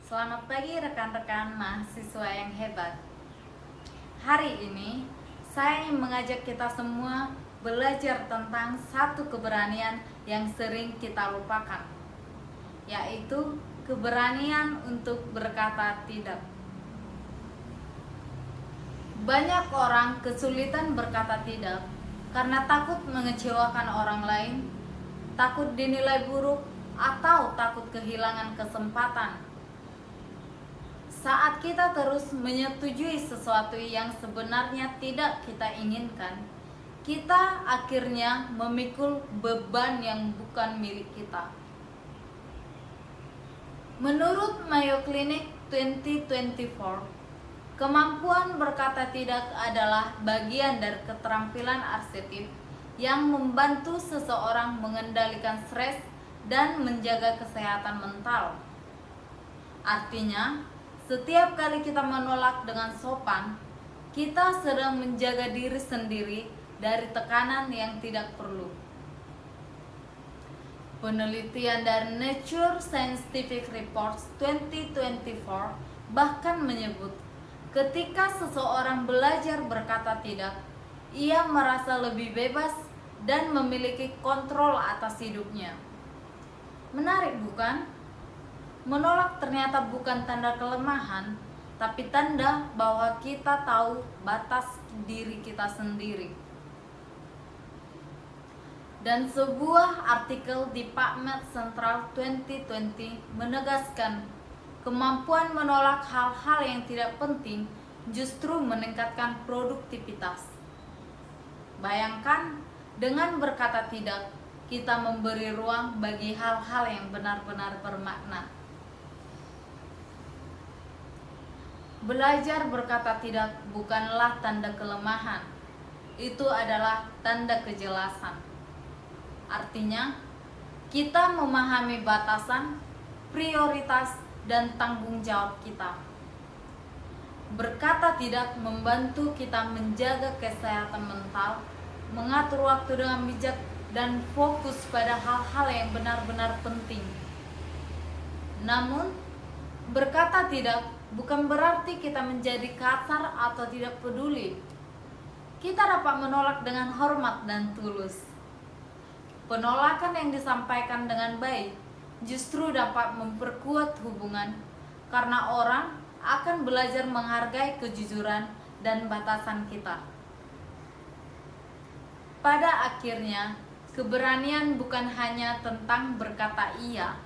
Selamat pagi rekan-rekan mahasiswa yang hebat. Hari ini saya ingin mengajak kita semua belajar tentang satu keberanian yang sering kita lupakan, yaitu keberanian untuk berkata tidak. Banyak orang kesulitan berkata tidak karena takut mengecewakan orang lain, takut dinilai buruk, atau takut kehilangan kesempatan. Saat kita terus menyetujui sesuatu yang sebenarnya tidak kita inginkan, kita akhirnya memikul beban yang bukan milik kita. Menurut Mayo Clinic 2024, kemampuan berkata tidak adalah bagian dari keterampilan asertif yang membantu seseorang mengendalikan stres dan menjaga kesehatan mental. Artinya, setiap kali kita menolak dengan sopan, kita sedang menjaga diri sendiri dari tekanan yang tidak perlu. Penelitian dari Nature Scientific Reports 2024 bahkan menyebut, ketika seseorang belajar berkata tidak, ia merasa lebih bebas dan memiliki kontrol atas hidupnya. Menarik bukan? Menolak ternyata bukan tanda kelemahan, tapi tanda bahwa kita tahu batas diri kita sendiri. Dan sebuah artikel di PubMed Central 2020 menegaskan, kemampuan menolak hal-hal yang tidak penting justru meningkatkan produktivitas. Bayangkan, dengan berkata tidak, kita memberi ruang bagi hal-hal yang benar-benar bermakna. Belajar berkata tidak bukanlah tanda kelemahan, itu adalah tanda kejelasan. Artinya, kita memahami batasan, prioritas, dan tanggung jawab kita. Berkata tidak membantu kita menjaga kesehatan mental, mengatur waktu dengan bijak, dan fokus pada hal-hal yang benar-benar penting. Namun, berkata tidak bukan berarti kita menjadi kasar atau tidak peduli. Kita dapat menolak dengan hormat dan tulus. Penolakan yang disampaikan dengan baik justru dapat memperkuat hubungan, karena orang akan belajar menghargai kejujuran dan batasan kita. Pada akhirnya, keberanian bukan hanya tentang berkata iya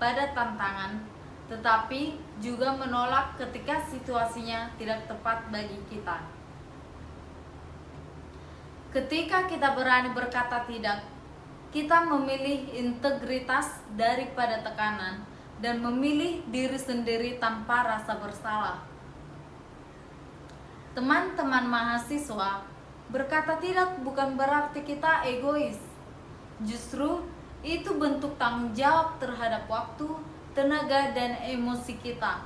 pada tantangan, tetapi juga menolak ketika situasinya tidak tepat bagi kita. Ketika kita berani berkata tidak, kita memilih integritas daripada tekanan dan memilih diri sendiri tanpa rasa bersalah. Teman-teman mahasiswa, berkata tidak bukan berarti kita egois. Justru itu bentuk tanggung jawab terhadap waktu, tenaga, dan emosi kita.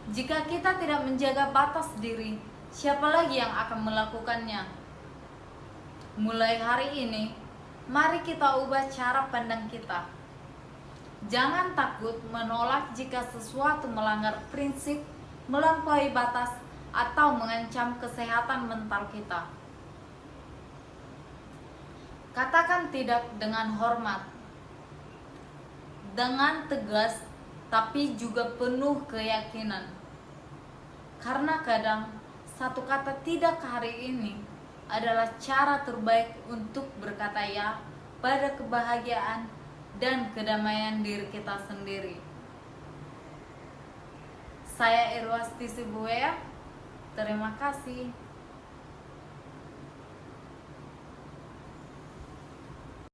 Jika kita tidak menjaga batas diri, siapa lagi yang akan melakukannya? Mulai hari ini, mari kita ubah cara pandang kita. Jangan takut menolak jika sesuatu melanggar prinsip, melampaui batas, atau mengancam kesehatan mental kita. Katakan tidak dengan hormat, dengan tegas, tapi juga penuh keyakinan. Karena kadang satu kata tidak hari ini adalah cara terbaik untuk berkata ya pada kebahagiaan dan kedamaian diri kita sendiri. Saya Irwasti Sibuya, terima kasih.